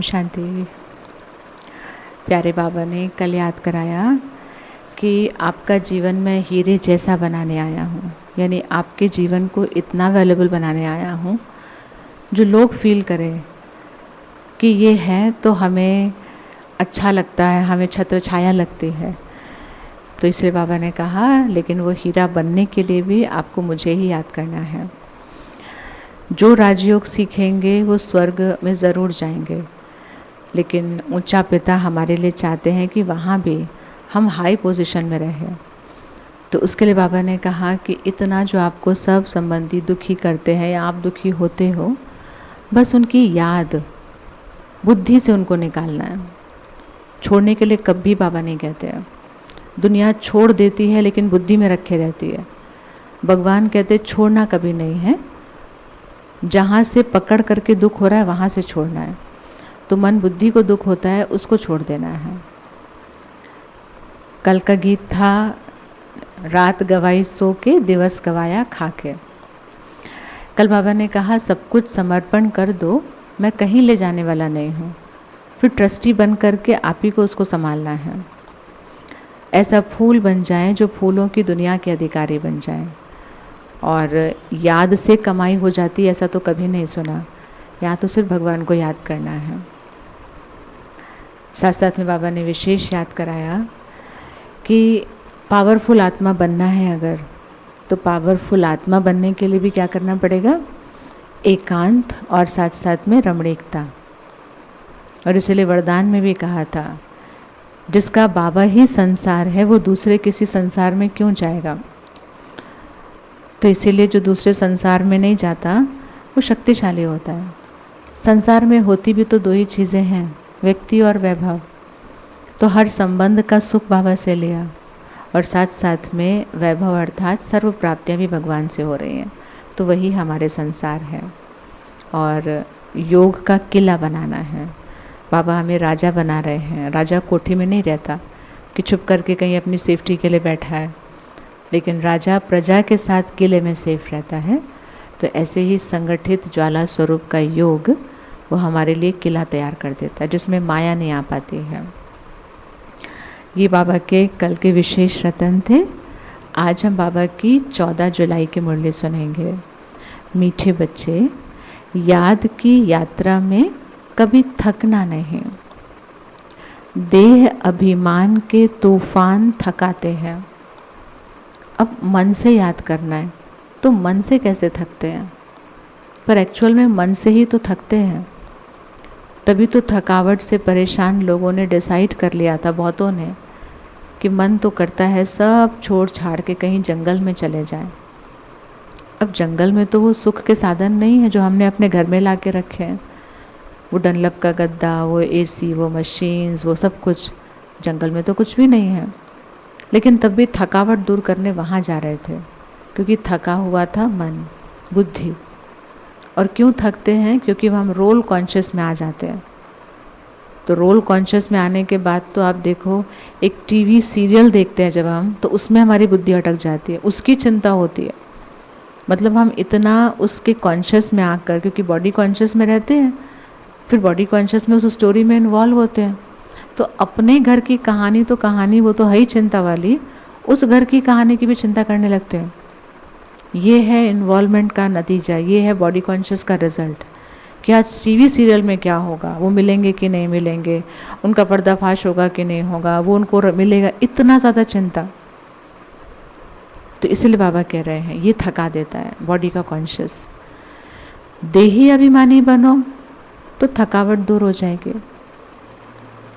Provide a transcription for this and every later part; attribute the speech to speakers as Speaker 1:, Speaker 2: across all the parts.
Speaker 1: शांति। प्यारे बाबा ने कल याद कराया कि आपका जीवन मैं हीरे जैसा बनाने आया हूँ, यानी आपके जीवन को इतना वैल्यूबल बनाने आया हूँ जो लोग फील करें कि ये है तो हमें अच्छा लगता है, हमें छत्र छाया लगती है। तो इसलिए बाबा ने कहा लेकिन वो हीरा बनने के लिए भी आपको मुझे ही याद करना है। जो राजयोग सीखेंगे वो स्वर्ग में ज़रूर जाएंगे, लेकिन ऊंचा पिता हमारे लिए चाहते हैं कि वहाँ भी हम हाई पोजीशन में रहें। तो उसके लिए बाबा ने कहा कि इतना जो आपको सब संबंधी दुखी करते हैं या आप दुखी होते हो, बस उनकी याद बुद्धि से उनको निकालना है। छोड़ने के लिए कभी बाबा नहीं कहते हैं। दुनिया छोड़ देती है लेकिन बुद्धि में रखे रहती है। भगवान कहते छोड़ना कभी नहीं है, जहाँ से पकड़ करके दुख हो रहा है वहाँ से छोड़ना है। तो मन बुद्धि को दुख होता है उसको छोड़ देना है। कल का गीत था रात गवाई सो के दिवस गवाया खा के। कल बाबा ने कहा सब कुछ समर्पण कर दो, मैं कहीं ले जाने वाला नहीं हूँ। फिर ट्रस्टी बन करके आप ही को उसको संभालना है। ऐसा फूल बन जाए जो फूलों की दुनिया के अधिकारी बन जाए। और याद से कमाई हो जाती ऐसा तो कभी नहीं सुना। यहाँ तो सिर्फ भगवान को याद करना है। साथ साथ में बाबा ने विशेष याद कराया कि पावरफुल आत्मा बनना है अगर, तो पावरफुल आत्मा बनने के लिए भी क्या करना पड़ेगा? एकांत और साथ साथ में रमणीकता। और इसलिए वरदान में भी कहा था जिसका बाबा ही संसार है वो दूसरे किसी संसार में क्यों जाएगा। तो इसीलिए जो दूसरे संसार में नहीं जाता वो शक्तिशाली होता है। संसार में होती भी तो दो ही चीज़ें हैं, व्यक्ति और वैभव। तो हर संबंध का सुख बाबा से लिया और साथ साथ में वैभव अर्थात सर्व प्राप्तियाँ भी भगवान से हो रही हैं। तो वही हमारे संसार है और योग का किला बनाना है। बाबा हमें राजा बना रहे हैं। राजा कोठी में नहीं रहता कि छुप करके कहीं अपनी सेफ्टी के लिए बैठा है, लेकिन राजा प्रजा के साथ किले में सेफ रहता है। तो ऐसे ही संगठित ज्वाला स्वरूप का योग वो हमारे लिए किला तैयार कर देता है जिसमें माया नहीं आ पाती है। ये बाबा के कल के विशेष रतन थे। आज हम बाबा की 14 जुलाई की मुरली सुनेंगे। मीठे बच्चे, याद की यात्रा में कभी थकना नहीं। देह अभिमान के तूफान थकाते हैं। अब मन से याद करना है तो मन से कैसे थकते हैं, पर एक्चुअल में मन से ही तो थकते हैं। तभी तो थकावट से परेशान लोगों ने डिसाइड कर लिया था, बहुतों ने, कि मन तो करता है सब छोड़ छाड़ के कहीं जंगल में चले जाएं। अब जंगल में तो वो सुख के साधन नहीं है जो हमने अपने घर में ला के रखे हैं। वो डनलप का गद्दा, वो एसी, वो मशीन्स, वो सब कुछ। जंगल में तो कुछ भी नहीं है। लेकिन तब भी थकावट दूर करने वहाँ जा रहे थे क्योंकि थका हुआ था मन, बुद्धि। और क्यों थकते हैं? क्योंकि हम रोल कॉन्शियस में आ जाते हैं। तो रोल कॉन्शियस में आने के बाद तो आप देखो, एक टीवी सीरियल देखते हैं जब हम, तो उसमें हमारी बुद्धि अटक जाती है, उसकी चिंता होती है। मतलब हम इतना उसके कॉन्शियस में आकर, क्योंकि बॉडी कॉन्शियस में रहते हैं, फिर बॉडी कॉन्शियस में उस स्टोरी में इन्वॉल्व होते हैं। तो अपने घर की कहानी तो कहानी वो तो है ही चिंता वाली, उस घर की कहानी की भी चिंता करने लगते हैं। ये है इन्वॉल्वमेंट का नतीजा, ये है बॉडी कॉन्शियस का रिजल्ट कि आज टीवी सीरियल में क्या होगा, वो मिलेंगे कि नहीं मिलेंगे, उनका पर्दाफाश होगा कि नहीं होगा, वो उनको मिलेगा, इतना ज़्यादा चिंता। तो इसलिए बाबा कह रहे हैं ये थका देता है बॉडी का कॉन्शियस। देही अभिमानी बनो तो थकावट दूर हो जाएगी।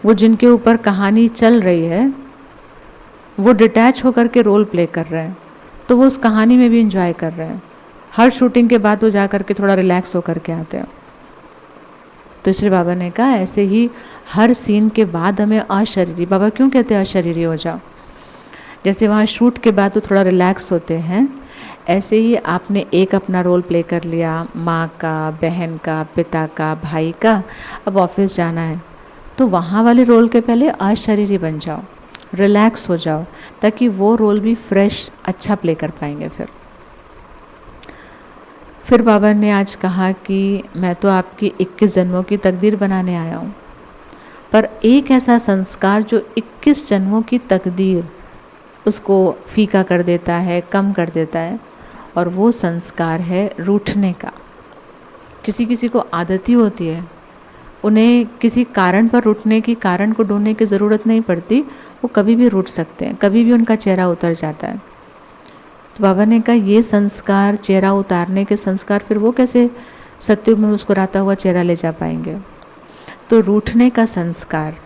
Speaker 1: वो जिनके ऊपर कहानी चल रही है वो डिटैच होकर के रोल प्ले कर रहे हैं, तो वो उस कहानी में भी इंजॉय कर रहे हैं। हर शूटिंग के बाद वो जा कर के थोड़ा रिलैक्स होकर के आते हैं। तो इसलिए बाबा ने कहा ऐसे ही हर सीन के बाद हमें अशरीरी, बाबा क्यों कहते हैं अशरीरी हो जाओ, जैसे वहाँ शूट के बाद तो थोड़ा रिलैक्स होते हैं, ऐसे ही आपने एक अपना रोल प्ले कर लिया, माँ का, बहन का, पिता का, भाई का। अब ऑफिस जाना है तो वहाँ वाले रोल के पहले अशरीरी बन जाओ, रिलैक्स हो जाओ, ताकि वो रोल भी फ्रेश अच्छा प्ले कर पाएंगे। फिर बाबा ने आज कहा कि मैं तो आपकी 21 जन्मों की तकदीर बनाने आया हूँ, पर एक ऐसा संस्कार जो 21 जन्मों की तकदीर उसको फीका कर देता है, कम कर देता है, और वो संस्कार है रूठने का। किसी किसी को आदत ही होती है, उन्हें किसी कारण पर रूठने की कारण को ढूंढने की ज़रूरत नहीं पड़ती, वो कभी भी रूठ सकते हैं, कभी भी उनका चेहरा उतर जाता है। तो बाबा ने कहा ये संस्कार, चेहरा उतारने के संस्कार, फिर वो कैसे सत्युग में मुस्कुराता हुआ चेहरा ले जा पाएंगे। तो रूठने का संस्कार,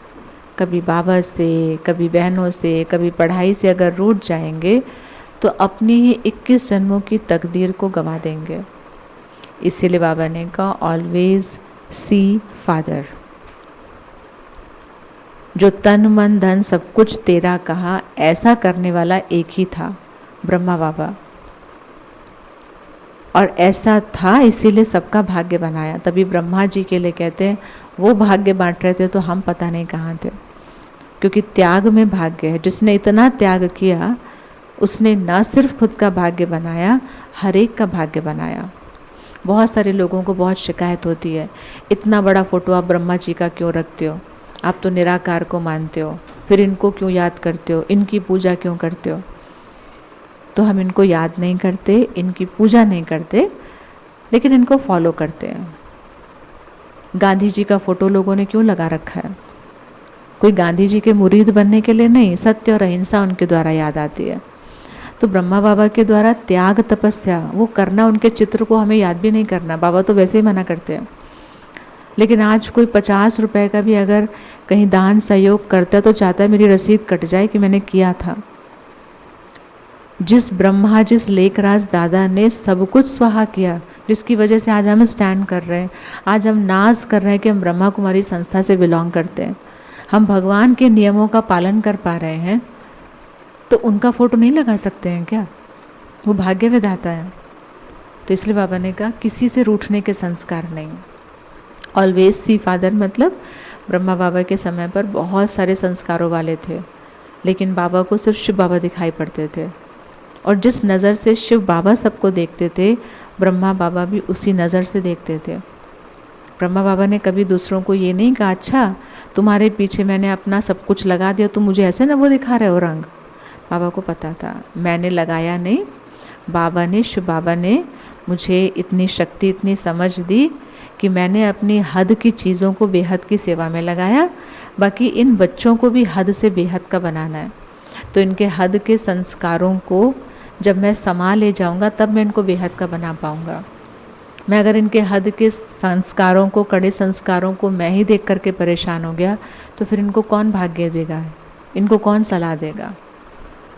Speaker 1: कभी बाबा से, कभी बहनों से, कभी पढ़ाई से अगर रूठ जाएंगे तो अपनी ही 21 जन्मों की तकदीर को गंवा देंगे। इसीलिए बाबा ने कहा ऑलवेज सी फादर। जो तन मन धन सब कुछ तेरा कहा, ऐसा करने वाला एक ही था, ब्रह्मा बाबा। और ऐसा था इसीलिए सबका भाग्य बनाया। तभी ब्रह्मा जी के लिए कहते हैं वो भाग्य बांट रहे थे तो हम पता नहीं कहाँ थे, क्योंकि त्याग में भाग्य है। जिसने इतना त्याग किया उसने न सिर्फ खुद का भाग्य बनाया, हर एक का भाग्य बनाया। बहुत सारे लोगों को बहुत शिकायत होती है, इतना बड़ा फ़ोटो आप ब्रह्मा जी का क्यों रखते हो, आप तो निराकार को मानते हो, फिर इनको क्यों याद करते हो, इनकी पूजा क्यों करते हो। तो हम इनको याद नहीं करते, इनकी पूजा नहीं करते, लेकिन इनको फॉलो करते हैं। गांधी जी का फ़ोटो लोगों ने क्यों लगा रखा है? कोई गांधी जी के मुरीद बनने के लिए नहीं, सत्य और अहिंसा उनके द्वारा याद आती है। तो ब्रह्मा बाबा के द्वारा त्याग तपस्या वो करना, उनके चित्र को हमें याद भी नहीं करना, बाबा तो वैसे ही मना करते हैं। लेकिन आज कोई 50 रुपए का भी अगर कहीं दान सहयोग करता है तो चाहता है मेरी रसीद कट जाए कि मैंने किया था। जिस ब्रह्मा, जिस लेखराज दादा ने सब कुछ स्वाहा किया, जिसकी वजह से आज हम स्टैंड कर रहे हैं, आज हम नाज कर रहे हैं कि हम ब्रह्मा कुमारी संस्था से बिलोंग करते हैं, हम भगवान के नियमों का पालन कर पा रहे हैं, तो उनका फ़ोटो नहीं लगा सकते हैं क्या? वो भाग्य विधाता है। तो इसलिए बाबा ने कहा किसी से रूठने के संस्कार नहीं। ऑलवेज सी फादर मतलब ब्रह्मा बाबा के समय पर बहुत सारे संस्कारों वाले थे, लेकिन बाबा को सिर्फ शिव बाबा दिखाई पड़ते थे, और जिस नज़र से शिव बाबा सबको देखते थे, ब्रह्मा बाबा भी उसी नज़र से देखते थे। ब्रह्मा बाबा ने कभी दूसरों को ये नहीं कहा अच्छा तुम्हारे पीछे मैंने अपना सब कुछ लगा दिया, तुम मुझे ऐसे ना वो दिखा रहे हो रंग। बाबा को पता था मैंने लगाया नहीं, बाबा ने, शिव बाबा ने मुझे इतनी शक्ति, इतनी समझ दी कि मैंने अपनी हद की चीज़ों को बेहद की सेवा में लगाया, बाकी इन बच्चों को भी हद से बेहद का बनाना है। तो इनके हद के संस्कारों को जब मैं समा ले जाऊंगा तब मैं इनको बेहद का बना पाऊंगा। मैं अगर इनके हद के संस्कारों को, कड़े संस्कारों को मैं ही देख करके परेशान हो गया तो फिर इनको कौन भाग्य देगा, इनको कौन सलाह देगा।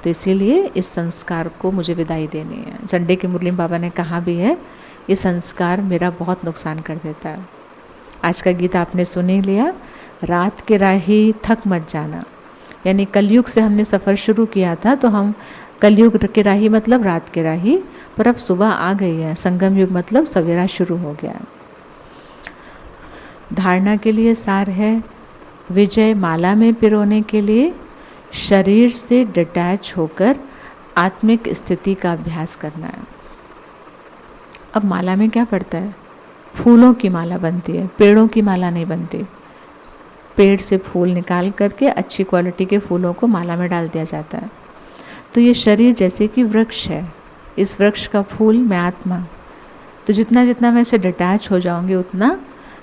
Speaker 1: तो इसीलिए इस संस्कार को मुझे विदाई देनी है। संडे की मुरली बाबा ने कहा भी है ये संस्कार मेरा बहुत नुकसान कर देता है। आज का गीत आपने सुन ही लिया, रात के राही थक मत जाना, यानी कलयुग से हमने सफ़र शुरू किया था, तो हम कलयुग के राही मतलब रात के राही, पर अब सुबह आ गई है, संगम युग मतलब सवेरा शुरू हो गया। धारणा के लिए सार है, विजय माला में पिरोने के लिए शरीर से डिटैच होकर आत्मिक स्थिति का अभ्यास करना है। अब माला में क्या पड़ता है? फूलों की माला बनती है, पेड़ों की माला नहीं बनती। पेड़ से फूल निकाल करके अच्छी क्वालिटी के फूलों को माला में डाल दिया जाता है। तो ये शरीर जैसे कि वृक्ष है, इस वृक्ष का फूल मैं आत्मा। तो जितना जितना मैं इससे डिटैच हो जाऊंगी उतना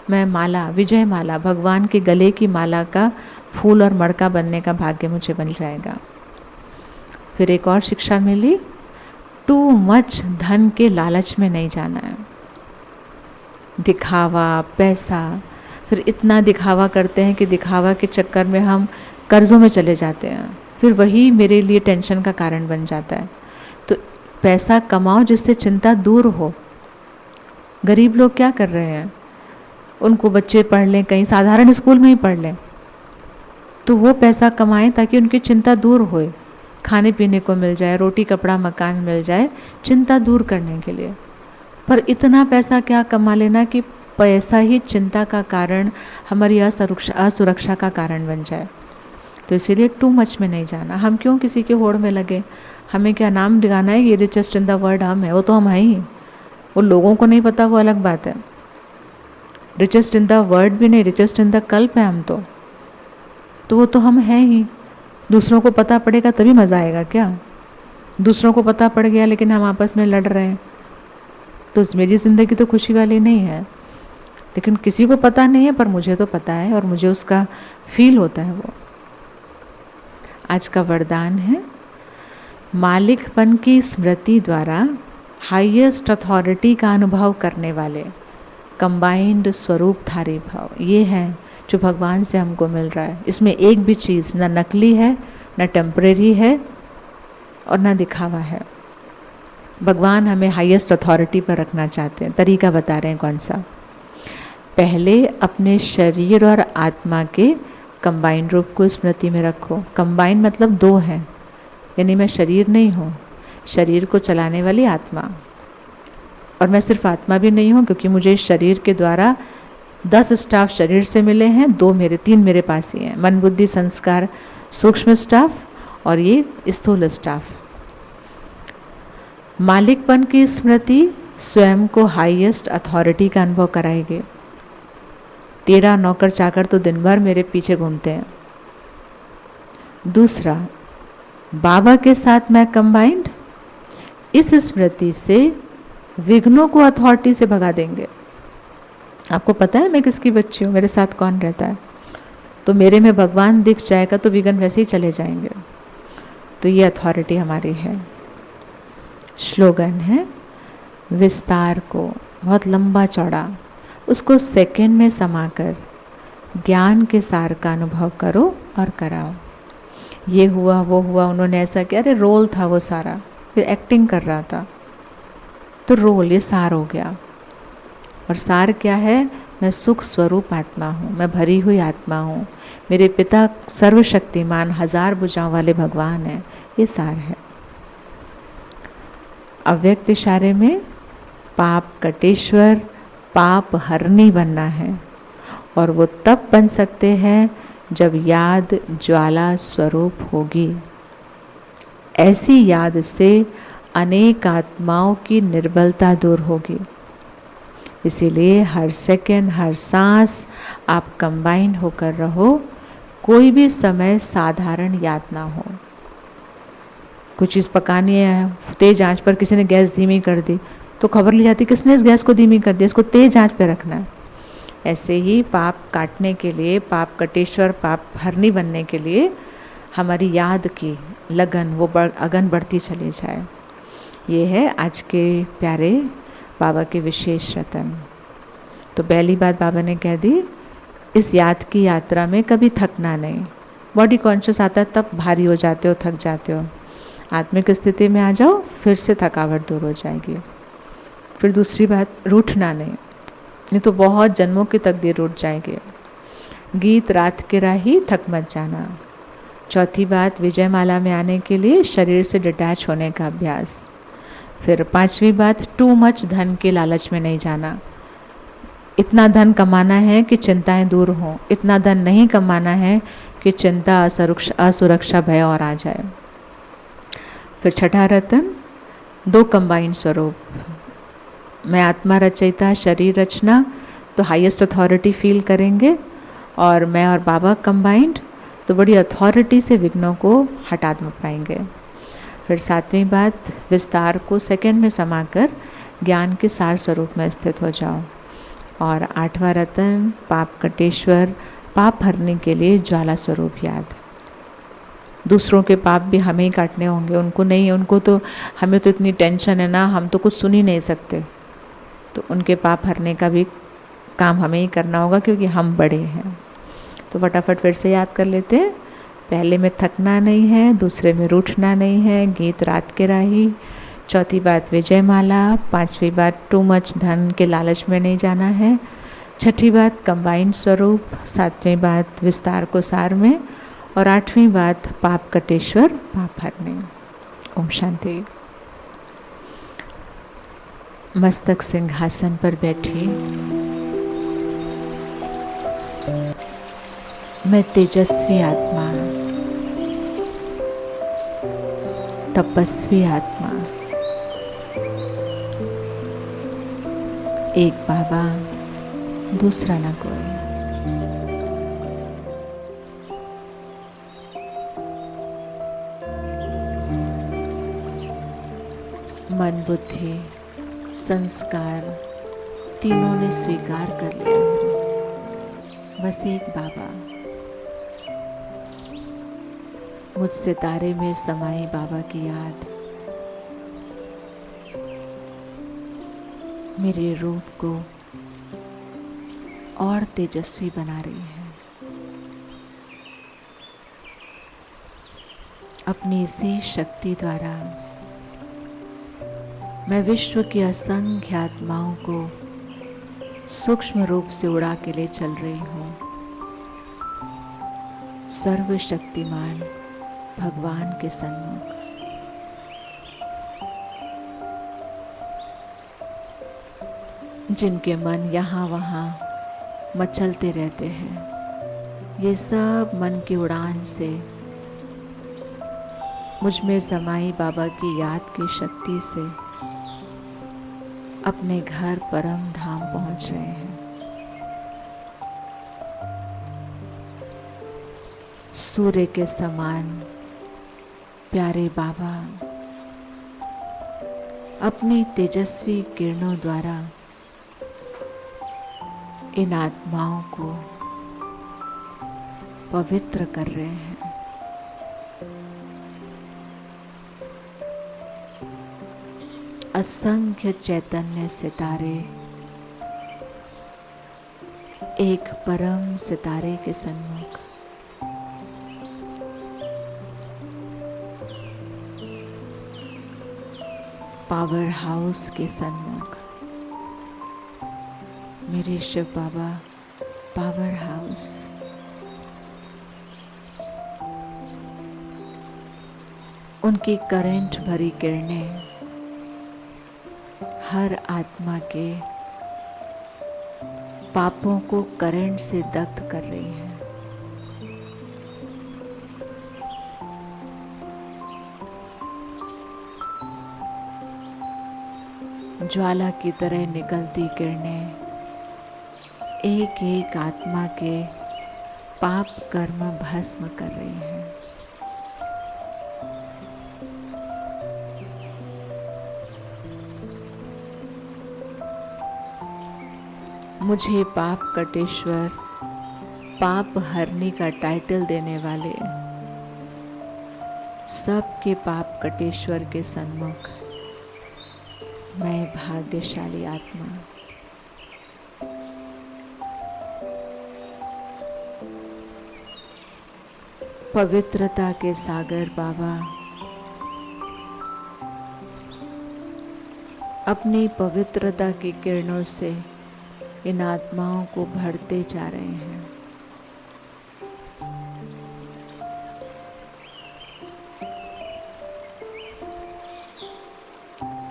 Speaker 1: मैं माला, विजय माला, भगवान के गले की माला का फूल और मड़का बनने का भाग्य मुझे बन जाएगा। फिर एक और शिक्षा मिली, टू मच धन के लालच में नहीं जाना है। दिखावा, पैसा, फिर इतना दिखावा करते हैं कि दिखावा के चक्कर में हम कर्ज़ों में चले जाते हैं, फिर वही मेरे लिए टेंशन का कारण बन जाता है। तो पैसा कमाओ जिससे चिंता दूर हो। गरीब लोग क्या कर रहे हैं, उनको बच्चे पढ़ लें, कहीं साधारण स्कूल में ही पढ़ लें, तो वो पैसा कमाएं ताकि उनकी चिंता दूर होए, खाने पीने को मिल जाए, रोटी कपड़ा मकान मिल जाए, चिंता दूर करने के लिए। पर इतना पैसा क्या कमा लेना कि पैसा ही चिंता का कारण, हमारी असुरक्षा का कारण बन जाए। तो इसीलिए टू मच में नहीं जाना। हम क्यों किसी के होड़ में लगे, हमें क्या नाम दिखाना है, ये रिचेस्ट इन द वर्ल्ड हम है, वो तो हम हैं ही। वो लोगों को नहीं पता, वो अलग बात है। रिचेस्ट इन द वर्ड भी नहीं, रिचेस्ट इन द कल्प है हम तो वो तो हम हैं ही। दूसरों को पता पड़ेगा तभी मज़ा आएगा क्या? दूसरों को पता पड़ गया लेकिन हम आपस में लड़ रहे हैं, तो मेरी ज़िंदगी तो खुशी वाली नहीं है। लेकिन किसी को पता नहीं है, पर मुझे तो पता है और मुझे उसका फील होता है वो। आज का वरदान है, मालिकपन की स्मृति द्वारा हाईएस्ट अथॉरिटी का अनुभव करने वाले कंबाइंड स्वरूपधारी भाव। ये है जो भगवान से हमको मिल रहा है। इसमें एक भी चीज़ ना नकली है, ना टेम्परेरी है और ना दिखावा है। भगवान हमें हाईएस्ट अथॉरिटी पर रखना चाहते हैं। तरीका बता रहे हैं कौन सा। पहले अपने शरीर और आत्मा के कंबाइंड रूप को स्मृति में रखो। कंबाइंड मतलब दो हैं, यानी मैं शरीर नहीं हूँ, शरीर को चलाने वाली आत्मा। और मैं सिर्फ आत्मा भी नहीं हूँ, क्योंकि मुझे इस शरीर के द्वारा 10 स्टाफ शरीर से मिले हैं, 3 मेरे पास ही हैं। मन बुद्धि संस्कार सूक्ष्म स्टाफ और ये स्थूल स्टाफ। मालिकपन की स्मृति स्वयं को हाईएस्ट अथॉरिटी का अनुभव कराएगी। 13 नौकर चाकर तो दिन भर मेरे पीछे घूमते हैं। दूसरा, बाबा के साथ मैं कंबाइंड, इस स्मृति से विघ्नों को अथॉरिटी से भगा देंगे। आपको पता है मैं किसकी बच्ची हूँ, मेरे साथ कौन रहता है, तो मेरे में भगवान दिख जाएगा तो विघ्न वैसे ही चले जाएंगे। तो ये अथॉरिटी हमारी है। स्लोगन है, विस्तार को बहुत लंबा चौड़ा, उसको सेकंड में समाकर ज्ञान के सार का अनुभव करो और कराओ। ये हुआ वो हुआ, उन्होंने ऐसा किया, अरे रोल था वो सारा, फिर एक्टिंग कर रहा था, तो रोल ये सार हो गया। और सार क्या है? मैं सुख स्वरूप आत्मा हूँ, मैं भरी हुई आत्मा हूँ, मेरे पिता सर्वशक्तिमान 1000 भुजाओं वाले भगवान हैं, ये सार है। अव्यक्त इशारे में पाप कटेश्वर, पाप हरनी बनना है, और वो तब बन सकते हैं जब याद ज्वाला स्वरूप होगी। ऐसी याद से अनेक आत्माओं की निर्बलता दूर होगी। इसीलिए हर सेकंड, हर सांस आप कंबाइन होकर रहो। कोई भी समय साधारण याद ना हो। कुछ चीज़ पकानी है, तेज आंच पर किसी ने गैस धीमी कर दी तो खबर ली जाती किसने इस गैस को धीमी कर दिया, इसको तेज आंच पर रखना है। ऐसे ही पाप काटने के लिए, पाप कटेश्वर, पाप हरनी बनने के लिए हमारी याद की लगन, वो अगन बढ़ती चली जाए। ये है आज के प्यारे बाबा के विशेष रतन। तो पहली बात बाबा ने कह दी, इस याद की यात्रा में कभी थकना नहीं। बॉडी कॉन्शियस आता है तब भारी हो जाते हो, थक जाते हो। आत्मिक स्थिति में आ जाओ, फिर से थकावट दूर हो जाएगी। फिर दूसरी बात, रूठना नहीं तो बहुत जन्मों की तकदीर रूठ जाएगी। गीत रात के राही, थक मत जाना। चौथी बात, विजय माला में आने के लिए शरीर से डिटैच होने का अभ्यास। फिर पांचवी बात, टू मच धन के लालच में नहीं जाना। इतना धन कमाना है कि चिंताएं दूर हों, इतना धन नहीं कमाना है कि चिंता, असुरक्षा, भय और आ जाए। फिर छठा रतन, 2 कंबाइंड स्वरूप। मैं आत्मा रचयिता, शरीर रचना, तो हाईएस्ट अथॉरिटी फील करेंगे, और मैं और बाबा कंबाइंड तो बड़ी अथॉरिटी से विघ्नों को हटा पाएंगे। फिर 7वीं बात, विस्तार को सेकंड में समाकर ज्ञान के सार स्वरूप में स्थित हो जाओ। और 8वां रतन, पाप कटेश्वर, पाप हरने के लिए ज्वाला स्वरूप याद। दूसरों के पाप भी हमें ही काटने होंगे, उनको नहीं। उनको तो, हमें तो इतनी टेंशन है ना, हम तो कुछ सुन ही नहीं सकते, तो उनके पाप हरने का भी काम हमें ही करना होगा, क्योंकि हम बड़े हैं। तो फटाफट फिर से याद कर लेते हैं। पहले में थकना नहीं है, दूसरे में रूठना नहीं है, गीत रात के राही। चौथी बात, विजय माला। 5वीं बात, टू मच धन के लालच में नहीं जाना है। 6ठी बात, कंबाइंड स्वरूप। 7वीं बात, विस्तार को सार में। और 8वीं बात, पाप कटेश्वर, पाप हरने। ओम शांति। मस्तक सिंहासन पर बैठी मैं तेजस्वी आत्मा, तपस्वी आत्मा, एक बाबा, दूसरा न कोई। मन, बुद्धि, संस्कार तीनों ने स्वीकार कर लिया है। बस एक बाबा। मुझ सितारे में समाई बाबा की याद मेरे रूप को और तेजस्वी बना रही है। अपनी इसी शक्ति द्वारा मैं विश्व की असंख्य आत्माओं को सूक्ष्म रूप से उड़ा के ले चल रही हूँ सर्वशक्तिमान भगवान के सन्मुख। जिनके मन यहाँ वहाँ मचलते रहते हैं, ये सब मन की उड़ान से मुझ में समाई बाबा की याद की शक्ति से अपने घर परम धाम पहुंच रहे हैं। सूर्य के समान प्यारे बाबा अपनी तेजस्वी किरणों द्वारा इन आत्माओं को पवित्र कर रहे हैं। असंख्य चैतन्य सितारे एक परम सितारे के सन्मुख पावर हाउस के सन्मुख मेरे शिव बाबा पावर हाउस। उनकी करंट भरी किरणें हर आत्मा के पापों को करंट से दग्ध कर रही हैं। ज्वाला की तरह निकलती किरणें एक एक आत्मा के पाप कर्म भस्म कर रही हैं। मुझे पाप कटेश्वर पाप हरनी का टाइटल देने वाले सबके पाप कटेश्वर के सन्मुख मैं भाग्यशाली आत्मा पवित्रता के सागर बाबा अपनी पवित्रता की किरणों से इन आत्माओं को भरते जा रहे हैं।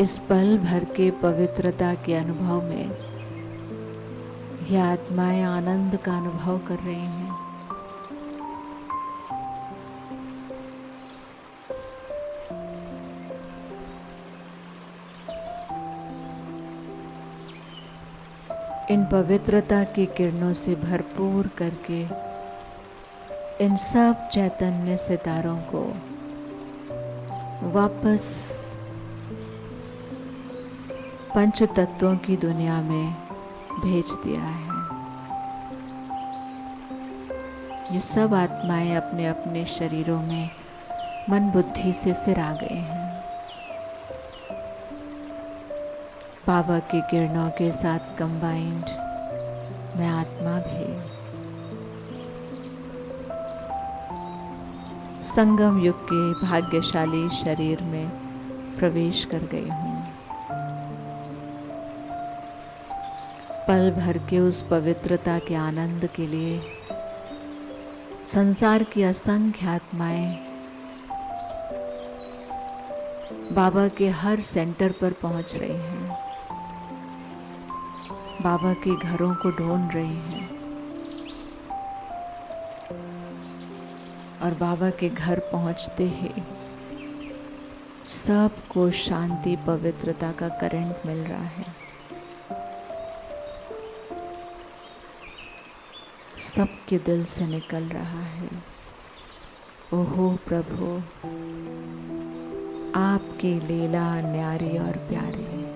Speaker 1: इस पल भर के पवित्रता के अनुभव में यह आत्माएं आनंद का अनुभव कर रही हैं। इन पवित्रता की किरणों से भरपूर करके इन सब चैतन्य सितारों को वापस पंच तत्वों की दुनिया में भेज दिया है। ये सब आत्माएं अपने अपने शरीरों में मन बुद्धि से फिर आ गए हैं। बाबा की किरणों के साथ कंबाइंड मैं आत्मा भी संगम युग के भाग्यशाली शरीर में प्रवेश कर गई हूँ। पल भर के उस पवित्रता के आनंद के लिए संसार की असंख्य आत्माएं बाबा के हर सेंटर पर पहुंच रही हैं। बाबा के घरों को ढूंढ रही हैं और बाबा के घर पहुंचते ही सबको शांति पवित्रता का करंट मिल रहा है। सबके दिल से निकल रहा है। ओहो प्रभु, आपकी लीला न्यारी और प्यारी।